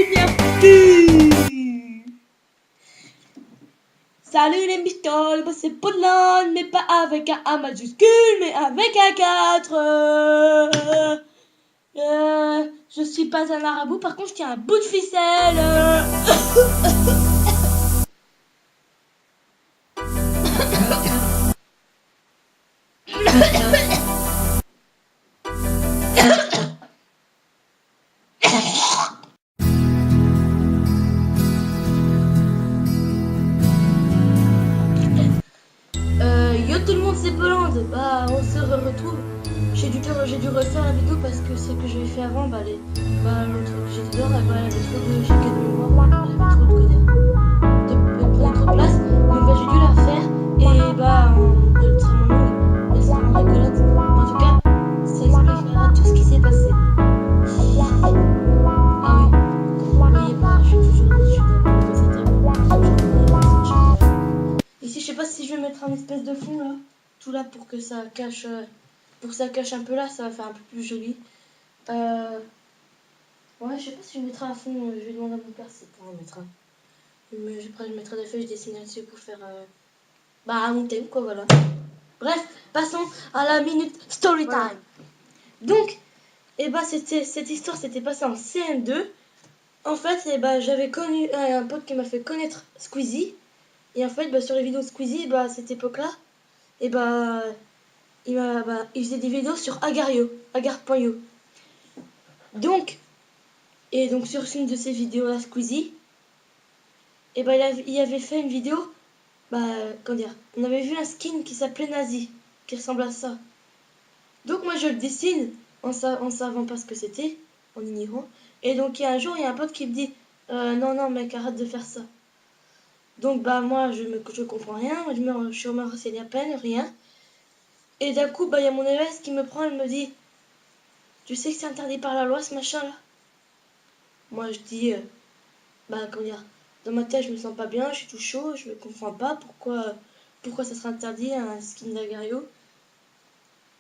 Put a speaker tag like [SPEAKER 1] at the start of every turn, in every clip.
[SPEAKER 1] c'est bien parti. Salut les mistoles, c'est Pologne, mais pas avec un A majuscule, mais avec un 4. Je suis pas un marabout, par contre je tiens un bout de ficelle. Yo tout le monde, c'est Polande. Bah on se retrouve. J'ai dû refaire la vidéo parce que ce que j'avais fait avant, l'autre que j'étais dehors, elle avait trop de giga de mémoire, elle avait trop de codeurs. Elle prenait trop de place, donc j'ai dû la refaire et elle est extrêmement longue, elle est extrêmement rigolote. En tout cas, ça expliquera tout ce qui s'est passé. Ah oui, vous voyez, je suis toujours dans le setup. Ici, je sais pas si je vais mettre un espèce de fond là, tout là pour que ça cache, un peu là, ça va faire un peu plus joli. Ouais, je sais pas si je mettrai un fond, je vais demander à mon père si pour en mettre un. Après, je mettrai des feuilles, je dessinerai dessus pour faire mon thème, quoi, voilà. Bref, passons à la minute story time. Voilà. Donc, cette histoire s'était passée en CM2. En fait, j'avais connu un pote qui m'a fait connaître Squeezie. Et en fait, sur les vidéos de Squeezie, à cette époque-là, il faisait des vidéos sur agar.io. Donc sur une de ces vidéos-là, Squeezie, il avait fait une vidéo, comment dire, on avait vu un skin qui s'appelait Nazi, qui ressemble à ça. Donc moi je le dessine en savant pas ce que c'était, en ignorant. Et donc un jour, il y a un pote qui me dit non mec, arrête de faire ça. Donc moi je comprends rien, je suis renseigne à peine, rien. Et d'un coup, il y a mon élève qui me prend, elle me dit tu sais que c'est interdit par la loi ce machin là. Moi je dis comment dire, dans ma tête je me sens pas bien, je suis tout chaud, je ne comprends pas pourquoi ça serait interdit un skin d'Agario.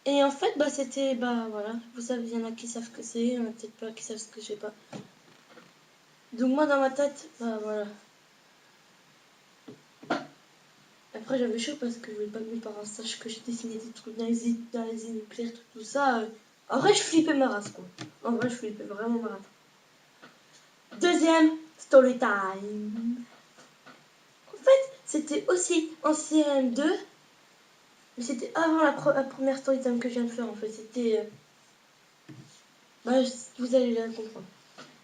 [SPEAKER 1] Et en fait c'était voilà, vous savez, il y en a qui savent ce que c'est, il y en a peut-être pas qui savent ce que je sais pas. Donc moi dans ma tête, voilà. Après j'avais chaud parce que je voulais pas que mes parents sachent que j'ai dessiné des trucs nazis nucléaires, tout ça. En vrai je flippais ma race quoi. En vrai je flippais vraiment ma race. Deuxième story time. En fait c'était aussi en CM2. Mais c'était avant la première story time que je viens de faire en fait. C'était. Vous allez la comprendre.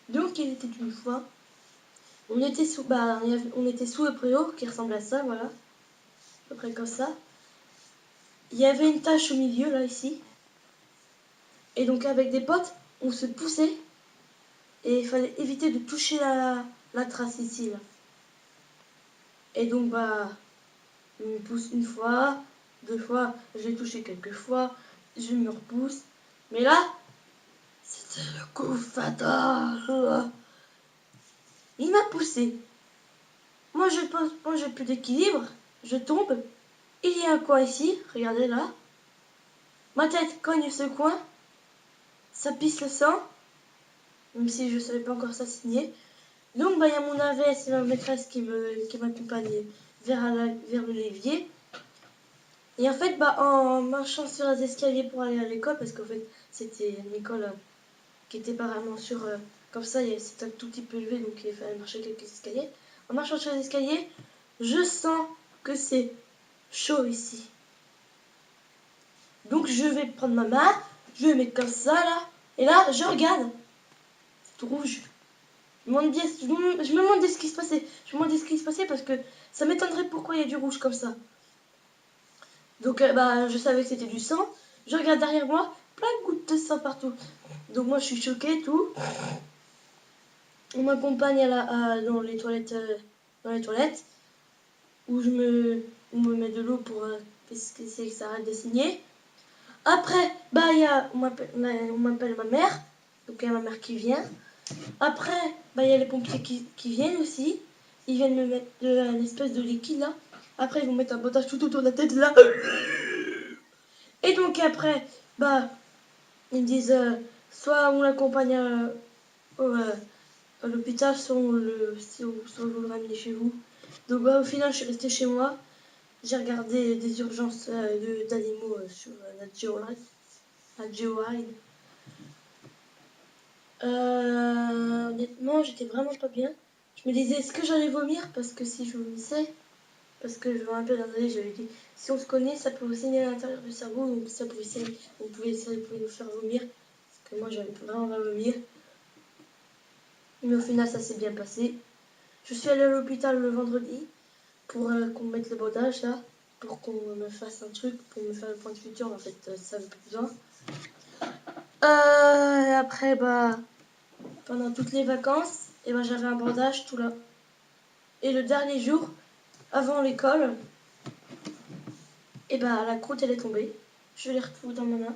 [SPEAKER 1] Donc il était une fois. On était sous le préau qui ressemble à ça, voilà. À peu près comme ça. Il y avait une tache au milieu là ici. Et donc avec des potes, on se poussait. Et il fallait éviter de toucher la trace ici là. Et donc on me pousse une fois, 2 fois, j'ai touché quelques fois, je me repousse. Mais là, c'était le coup fatal. Il m'a poussé. Moi, j'ai plus d'équilibre. Je tombe. Il y a un coin ici. Regardez là. Ma tête cogne ce coin. Ça pisse le sang. Même si je ne savais pas encore s'assigner. Donc, il y a mon AVS et ma maîtresse qui m'accompagnent vers l'évier. Et en fait, en marchant sur les escaliers pour aller à l'école, parce qu'en fait, c'était une école qui était apparemment comme ça, c'était un tout petit peu élevé, donc il fallait marcher quelques escaliers. En marchant sur les escaliers, je sens que c'est chaud ici. Donc je vais prendre ma main, je vais mettre comme ça là, et là je regarde, c'est tout rouge. Je me demande ce qui se passait. Je me demande ce qui se passait parce que ça m'étonnerait pourquoi il y a du rouge comme ça. Donc je savais que c'était du sang. Je regarde derrière moi, plein de gouttes de sang partout. Donc moi je suis choquée, tout. On m'accompagne dans les toilettes, où on me met de l'eau pour que ça arrête de saigner. Après, on m'appelle ma mère, donc il y a ma mère qui vient. Après, il y a les pompiers qui viennent aussi. Ils viennent me mettre une espèce de liquide là. Après, ils vont mettre un bandage tout autour de la tête là. Et donc après, ils me disent soit on l'accompagne à l'hôpital, soit soit vous le ramenez chez vous. Donc au final, je suis restée chez moi. J'ai regardé des urgences d'animaux sur Nat Geo Wild. Honnêtement, j'étais vraiment pas bien. Je me disais, est-ce que j'allais vomir? Parce que si je vomissais, parce que je me rappelle d'un année, j'avais dit, si on se connaît, ça peut saigner à l'intérieur du cerveau, donc ça pouvait nous faire vomir. Parce que moi, j'avais vraiment mal vomir. Mais au final, ça s'est bien passé. Je suis allée à l'hôpital le vendredi pour qu'on me mette le bandage là, pour qu'on me fasse un truc, pour me faire le point de suture. En fait, ça veut plus besoin. Et après, pendant toutes les vacances, j'avais un bandage tout là. Et le dernier jour, avant l'école, la croûte elle est tombée. Je l'ai retrouvée dans ma main.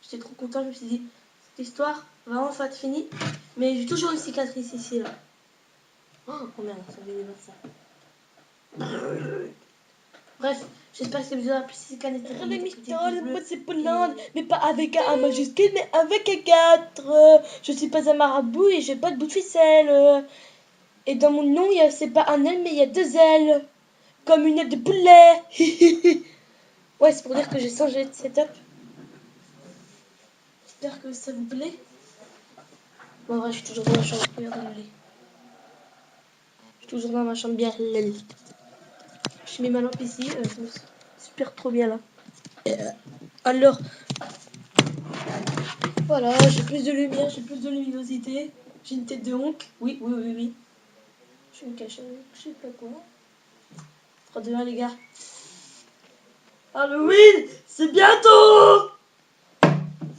[SPEAKER 1] J'étais trop contente, je me suis dit, cette histoire va enfin être finie. Mais j'ai toujours une cicatrice ici là. Oh merde, ça veut dire ça. Bref, j'espère que ce vidéo a plu. Si c'est le cas, c'est Poland, mais pas avec un A majuscule, mais avec un 4. Je suis pas un marabout et j'ai pas de bout de ficelle. Et dans mon nom, c'est pas un L, mais il y a 2 L. Comme une aile de poulet. Ouais, c'est pour dire que j'ai changé de setup. J'espère que ça vous plaît. Bon, vrai, je suis toujours dans ma chambre. Regardez. Je suis toujours dans ma chambre bien. Je mets ma lampe ici. Super trop bien là. Alors, voilà, j'ai plus de lumière, j'ai plus de luminosité. J'ai une tête de honk. Oui. Je me cache, je sais pas quoi. 3, 2, 1, les gars. Halloween, c'est bientôt.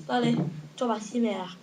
[SPEAKER 1] Allez, ciao, merci, mère.